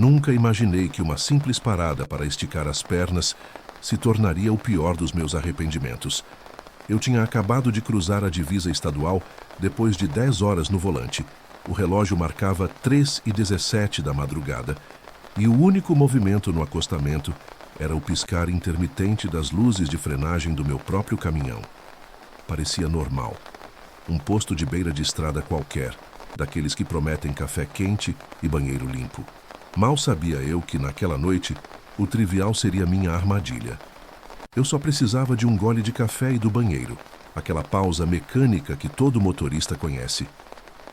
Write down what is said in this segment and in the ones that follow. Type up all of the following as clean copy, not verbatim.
Nunca imaginei que uma simples parada para esticar as pernas se tornaria o pior dos meus arrependimentos. Eu tinha acabado de cruzar a divisa estadual depois de 10 horas no volante. O relógio marcava 3h17 da madrugada e o único movimento no acostamento era o piscar intermitente das luzes de frenagem do meu próprio caminhão. Parecia normal. Um posto de beira de estrada qualquer, daqueles que prometem café quente e banheiro limpo. Mal sabia eu que, naquela noite, o trivial seria minha armadilha. Eu só precisava de um gole de café e do banheiro, aquela pausa mecânica que todo motorista conhece.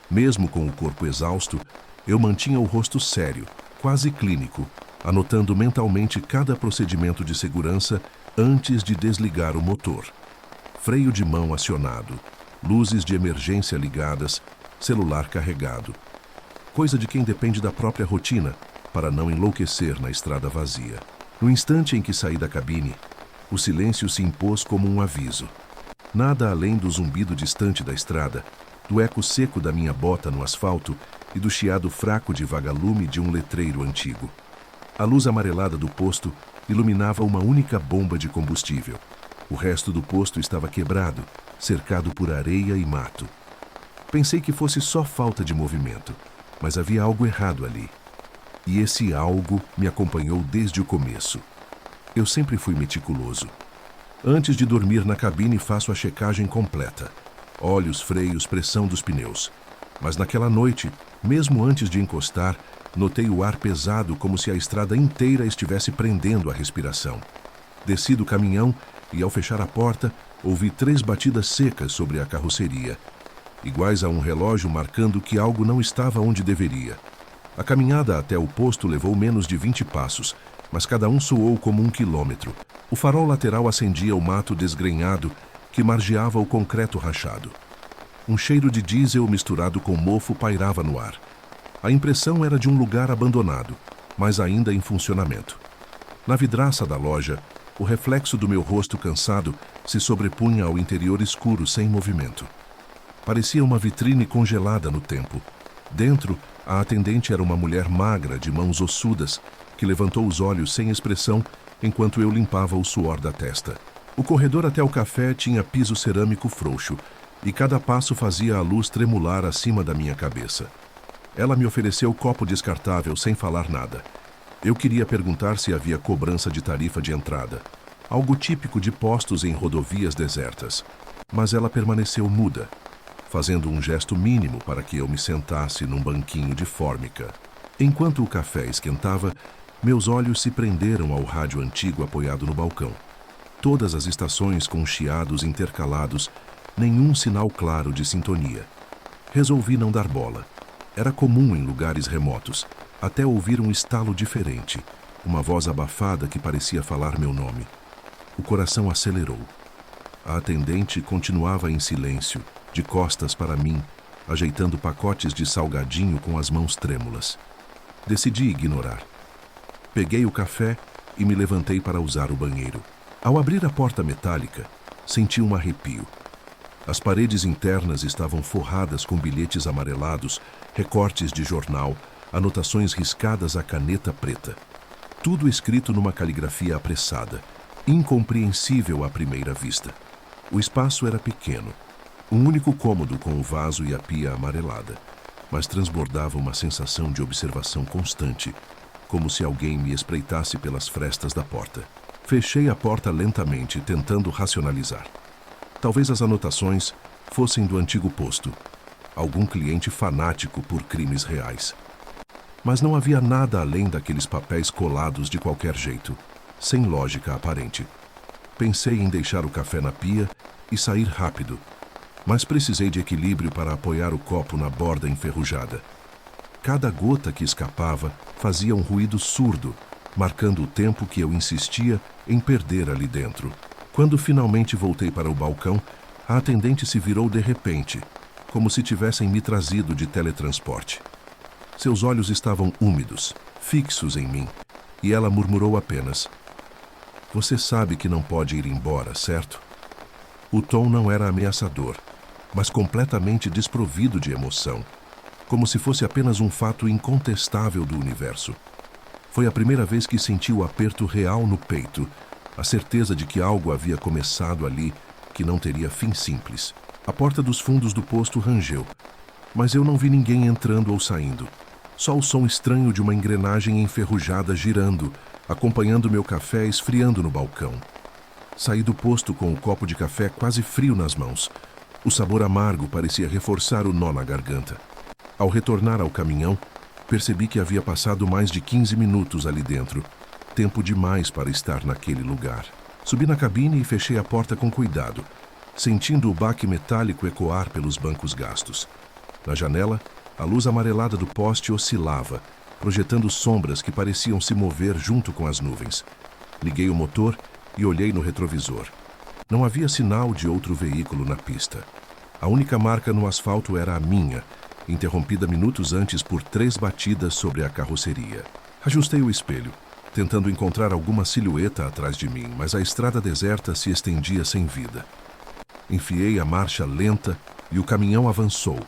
Mesmo com o corpo exausto, eu mantinha o rosto sério, quase clínico, anotando mentalmente cada procedimento de segurança antes de desligar o motor. Freio de mão acionado, luzes de emergência ligadas, celular carregado. Coisa de quem depende da própria rotina para não enlouquecer na estrada vazia. No instante em que saí da cabine, o silêncio se impôs como um aviso. Nada além do zumbido distante da estrada, do eco seco da minha bota no asfalto e do chiado fraco de vagalume de um letreiro antigo. A luz amarelada do posto iluminava uma única bomba de combustível. O resto do posto estava quebrado, cercado por areia e mato. Pensei que fosse só falta de movimento, mas havia algo errado ali. E esse algo me acompanhou desde o começo. Eu sempre fui meticuloso. Antes de dormir na cabine, faço a checagem completa. Óleos, freios, pressão dos pneus. Mas naquela noite, mesmo antes de encostar, notei o ar pesado como se a estrada inteira estivesse prendendo a respiração. Desci do caminhão e, ao fechar a porta, ouvi 3 batidas secas sobre a carroceria, iguais a um relógio marcando que algo não estava onde deveria. A caminhada até o posto levou menos de 20 passos, mas cada um soou como 1 quilômetro. O farol lateral acendia o mato desgrenhado que margeava o concreto rachado. Um cheiro de diesel misturado com mofo pairava no ar. A impressão era de um lugar abandonado, mas ainda em funcionamento. Na vidraça da loja, o reflexo do meu rosto cansado se sobrepunha ao interior escuro sem movimento. Parecia uma vitrine congelada no tempo. Dentro, a atendente era uma mulher magra, de mãos ossudas, que levantou os olhos sem expressão enquanto eu limpava o suor da testa. O corredor até o café tinha piso cerâmico frouxo, e cada passo fazia a luz tremular acima da minha cabeça. Ela me ofereceu copo descartável sem falar nada. Eu queria perguntar se havia cobrança de tarifa de entrada, algo típico de postos em rodovias desertas. Mas ela permaneceu muda, fazendo um gesto mínimo para que eu me sentasse num banquinho de fórmica. Enquanto o café esquentava, meus olhos se prenderam ao rádio antigo apoiado no balcão. Todas as estações com chiados intercalados, nenhum sinal claro de sintonia. Resolvi não dar bola. Era comum em lugares remotos, até ouvir um estalo diferente, uma voz abafada que parecia falar meu nome. O coração acelerou. A atendente continuava em silêncio, de costas para mim, ajeitando pacotes de salgadinho com as mãos trêmulas. Decidi ignorar. Peguei o café e me levantei para usar o banheiro. Ao abrir a porta metálica, senti um arrepio. As paredes internas estavam forradas com bilhetes amarelados, recortes de jornal, anotações riscadas à caneta preta. Tudo escrito numa caligrafia apressada, incompreensível à primeira vista. O espaço era pequeno, um único cômodo com o vaso e a pia amarelada, mas transbordava uma sensação de observação constante, como se alguém me espreitasse pelas frestas da porta. Fechei a porta lentamente, tentando racionalizar. Talvez as anotações fossem do antigo posto, algum cliente fanático por crimes reais. Mas não havia nada além daqueles papéis colados de qualquer jeito, sem lógica aparente. Pensei em deixar o café na pia e sair rápido, mas precisei de equilíbrio para apoiar o copo na borda enferrujada. Cada gota que escapava fazia um ruído surdo, marcando o tempo que eu insistia em perder ali dentro. Quando finalmente voltei para o balcão, a atendente se virou de repente, como se tivessem me trazido de teletransporte. Seus olhos estavam úmidos, fixos em mim, e ela murmurou apenas: "Você sabe que não pode ir embora, certo?" O tom não era ameaçador, mas completamente desprovido de emoção, como se fosse apenas um fato incontestável do universo. Foi a primeira vez que senti o aperto real no peito, a certeza de que algo havia começado ali que não teria fim simples. A porta dos fundos do posto rangeu, mas eu não vi ninguém entrando ou saindo. Só o som estranho de uma engrenagem enferrujada girando, acompanhando meu café esfriando no balcão. Saí do posto com o copo de café quase frio nas mãos. O sabor amargo parecia reforçar o nó na garganta. Ao retornar ao caminhão, percebi que havia passado mais de 15 minutos ali dentro. Tempo demais para estar naquele lugar. Subi na cabine e fechei a porta com cuidado, sentindo o baque metálico ecoar pelos bancos gastos. Na janela, a luz amarelada do poste oscilava, projetando sombras que pareciam se mover junto com as nuvens. Liguei o motor e olhei no retrovisor. Não havia sinal de outro veículo na pista. A única marca no asfalto era a minha, interrompida minutos antes por 3 batidas sobre a carroceria. Ajustei o espelho, tentando encontrar alguma silhueta atrás de mim, mas a estrada deserta se estendia sem vida. Enfiei a marcha lenta e o caminhão avançou.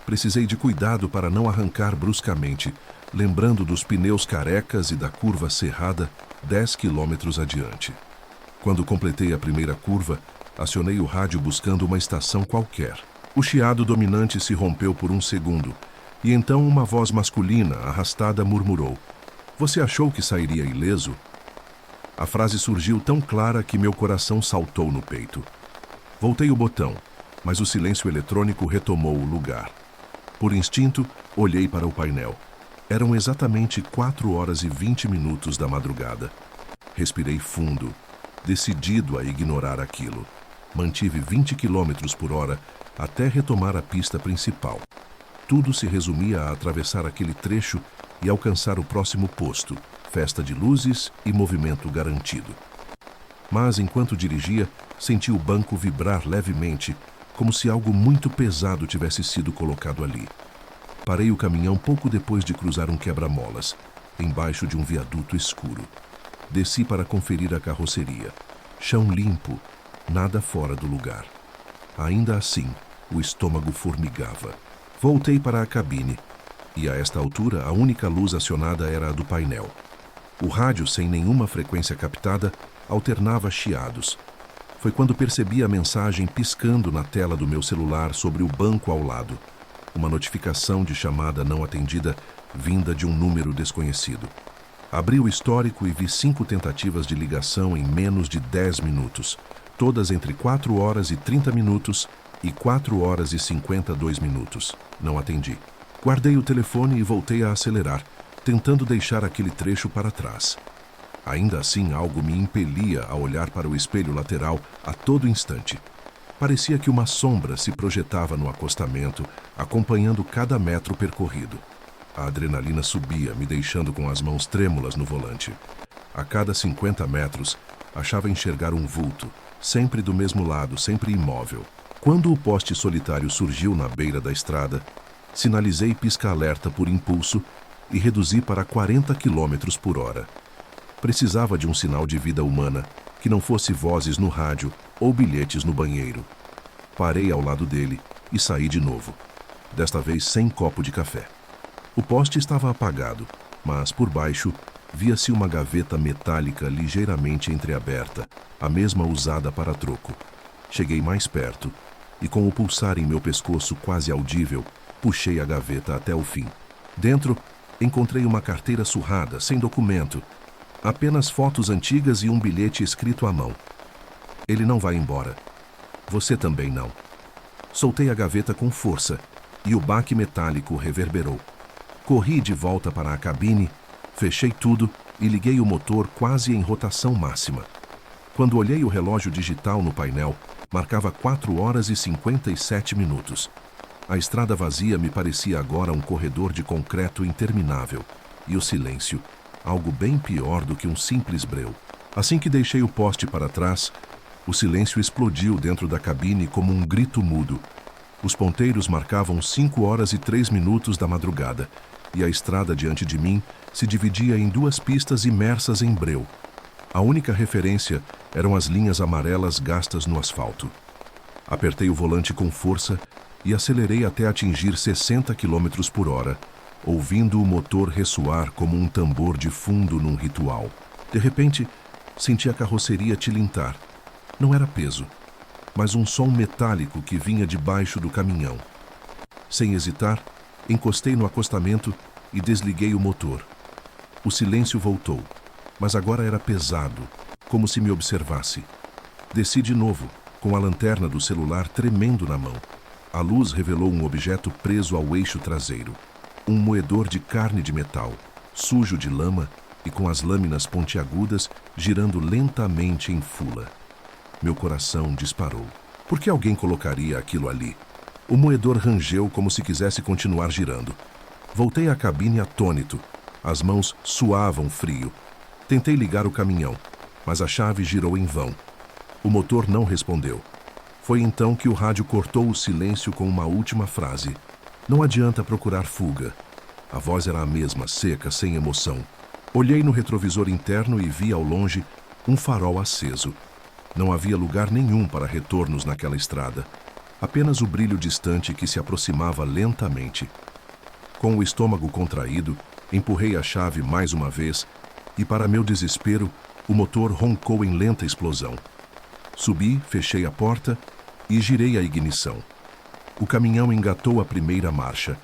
Precisei de cuidado para não arrancar bruscamente, lembrando dos pneus carecas e da curva cerrada 10 quilômetros adiante. Quando completei a primeira curva, acionei o rádio buscando uma estação qualquer. O chiado dominante se rompeu por um segundo, e então uma voz masculina, arrastada, murmurou: "Você achou que sairia ileso?" A frase surgiu tão clara que meu coração saltou no peito. Voltei o botão, mas o silêncio eletrônico retomou o lugar. Por instinto, olhei para o painel. Eram exatamente 4h20 da madrugada. Respirei fundo, decidido a ignorar aquilo. Mantive 20 km por hora até retomar a pista principal. Tudo se resumia a atravessar aquele trecho e alcançar o próximo posto, festa de luzes e movimento garantido. Mas, enquanto dirigia, senti o banco vibrar levemente, como se algo muito pesado tivesse sido colocado ali. Parei o caminhão pouco depois de cruzar um quebra-molas, embaixo de um viaduto escuro. Desci para conferir a carroceria. Chão limpo, nada fora do lugar. Ainda assim, o estômago formigava. Voltei para a cabine, e a esta altura a única luz acionada era a do painel. O rádio, sem nenhuma frequência captada, alternava chiados. Foi quando percebi a mensagem piscando na tela do meu celular sobre o banco ao lado. Uma notificação de chamada não atendida vinda de um número desconhecido. Abri o histórico e vi 5 tentativas de ligação em menos de 10 minutos, todas entre 4h30 e 4h52. Não atendi. Guardei o telefone e voltei a acelerar, tentando deixar aquele trecho para trás. Ainda assim, algo me impelia a olhar para o espelho lateral a todo instante. Parecia que uma sombra se projetava no acostamento, acompanhando cada metro percorrido. A adrenalina subia, me deixando com as mãos trêmulas no volante. A cada 50 metros, achava enxergar um vulto, sempre do mesmo lado, sempre imóvel. Quando o poste solitário surgiu na beira da estrada, sinalizei pisca-alerta por impulso e reduzi para 40 km por hora. Precisava de um sinal de vida humana, que não fosse vozes no rádio ou bilhetes no banheiro. Parei ao lado dele e saí de novo, desta vez sem copo de café. O poste estava apagado, mas por baixo via-se uma gaveta metálica ligeiramente entreaberta, a mesma usada para troco. Cheguei mais perto e, com o pulsar em meu pescoço quase audível, puxei a gaveta até o fim. Dentro, encontrei uma carteira surrada, sem documento, apenas fotos antigas e um bilhete escrito à mão. Ele não vai embora. Você também não. Soltei a gaveta com força e o baque metálico reverberou. Corri de volta para a cabine, fechei tudo e liguei o motor quase em rotação máxima. Quando olhei o relógio digital no painel, marcava 4h57. A estrada vazia me parecia agora um corredor de concreto interminável, e o silêncio, algo bem pior do que um simples breu. Assim que deixei o poste para trás, o silêncio explodiu dentro da cabine como um grito mudo. Os ponteiros marcavam 5h03 da madrugada, e a estrada diante de mim se dividia em 2 pistas imersas em breu. A única referência eram as linhas amarelas gastas no asfalto. Apertei o volante com força e acelerei até atingir 60 km por hora, ouvindo o motor ressoar como um tambor de fundo num ritual. De repente, senti a carroceria tilintar. Não era peso, mas um som metálico que vinha debaixo do caminhão. Sem hesitar, encostei no acostamento e desliguei o motor. O silêncio voltou, mas agora era pesado, como se me observasse. Desci de novo, com a lanterna do celular tremendo na mão. A luz revelou um objeto preso ao eixo traseiro. Um moedor de carne de metal, sujo de lama e com as lâminas pontiagudas girando lentamente em fula. Meu coração disparou. Por que alguém colocaria aquilo ali? O moedor rangeu como se quisesse continuar girando. Voltei à cabine atônito. As mãos suavam frio. Tentei ligar o caminhão, mas a chave girou em vão. O motor não respondeu. Foi então que o rádio cortou o silêncio com uma última frase. Não adianta procurar fuga. A voz era a mesma, seca, sem emoção. Olhei no retrovisor interno e vi ao longe um farol aceso. Não havia lugar nenhum para retornos naquela estrada. Apenas o brilho distante que se aproximava lentamente. Com o estômago contraído, empurrei a chave mais uma vez e, para meu desespero, o motor roncou em lenta explosão. Subi, fechei a porta e girei a ignição. O caminhão engatou a primeira marcha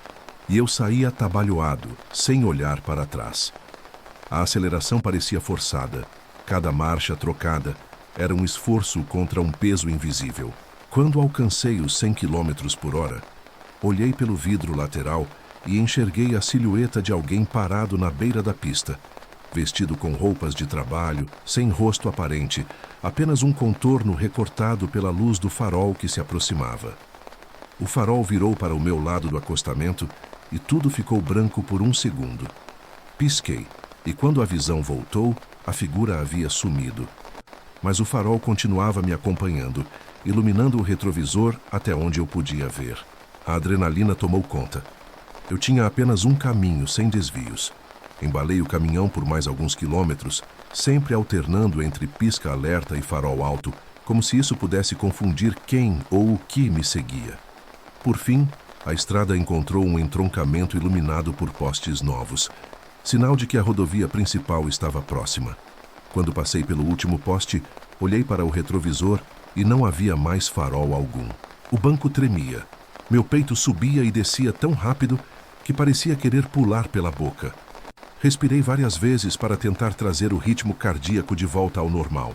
e eu saí atabalhoado, sem olhar para trás. A aceleração parecia forçada. Cada marcha trocada era um esforço contra um peso invisível. Quando alcancei os 100 km por hora, olhei pelo vidro lateral e enxerguei a silhueta de alguém parado na beira da pista, vestido com roupas de trabalho, sem rosto aparente, apenas um contorno recortado pela luz do farol que se aproximava. O farol virou para o meu lado do acostamento e tudo ficou branco por um segundo. Pisquei, e quando a visão voltou, a figura havia sumido. Mas o farol continuava me acompanhando, iluminando o retrovisor até onde eu podia ver. A adrenalina tomou conta. Eu tinha apenas um caminho, sem desvios. Embalei o caminhão por mais alguns quilômetros, sempre alternando entre pisca-alerta e farol alto, como se isso pudesse confundir quem ou o que me seguia. Por fim, a estrada encontrou um entroncamento iluminado por postes novos, sinal de que a rodovia principal estava próxima. Quando passei pelo último poste, olhei para o retrovisor e não havia mais farol algum. O banco tremia. Meu peito subia e descia tão rápido que parecia querer pular pela boca. Respirei várias vezes para tentar trazer o ritmo cardíaco de volta ao normal.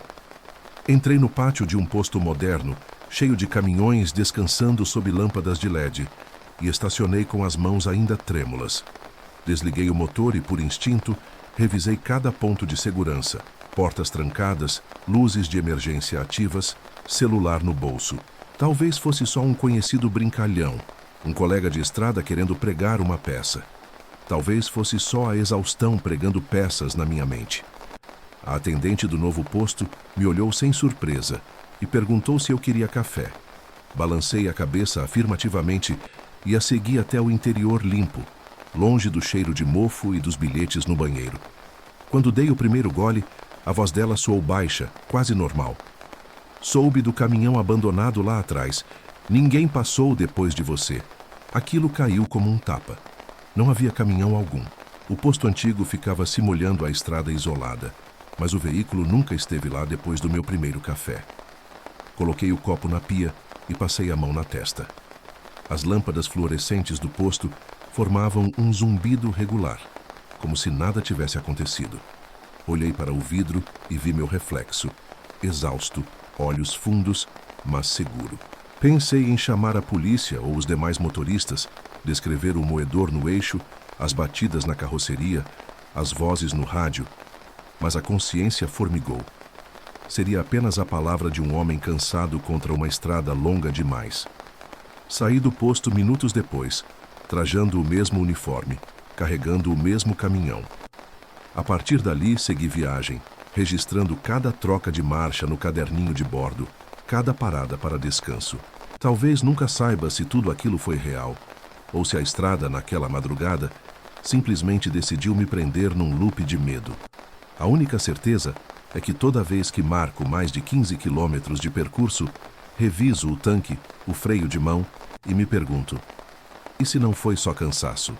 Entrei no pátio de um posto moderno, cheio de caminhões descansando sob lâmpadas de LED, e estacionei com as mãos ainda trêmulas. Desliguei o motor e, por instinto, revisei cada ponto de segurança. Portas trancadas, luzes de emergência ativas, celular no bolso. Talvez fosse só um conhecido brincalhão, um colega de estrada querendo pregar uma peça. Talvez fosse só a exaustão pregando peças na minha mente. A atendente do novo posto me olhou sem surpresa e perguntou se eu queria café. Balancei a cabeça afirmativamente e a segui até o interior limpo, longe do cheiro de mofo e dos bilhetes no banheiro. Quando dei o primeiro gole, a voz dela soou baixa, quase normal. Soube do caminhão abandonado lá atrás. Ninguém passou depois de você. Aquilo caiu como um tapa. Não havia caminhão algum. O posto antigo ficava se molhando a estrada isolada, mas o veículo nunca esteve lá depois do meu primeiro café. Coloquei o copo na pia e passei a mão na testa. As lâmpadas fluorescentes do posto formavam um zumbido regular, como se nada tivesse acontecido. Olhei para o vidro e vi meu reflexo, exausto, olhos fundos, mas seguro. Pensei em chamar a polícia ou os demais motoristas, descrever o moedor no eixo, as batidas na carroceria, as vozes no rádio, mas a consciência formigou. Seria apenas a palavra de um homem cansado contra uma estrada longa demais. Saí do posto minutos depois, trajando o mesmo uniforme, carregando o mesmo caminhão. A partir dali, segui viagem, registrando cada troca de marcha no caderninho de bordo, cada parada para descanso. Talvez nunca saiba se tudo aquilo foi real, ou se a estrada, naquela madrugada, simplesmente decidiu me prender num loop de medo. A única certeza é que toda vez que marco mais de 15 quilômetros de percurso, reviso o tanque, o freio de mão e me pergunto: e se não foi só cansaço?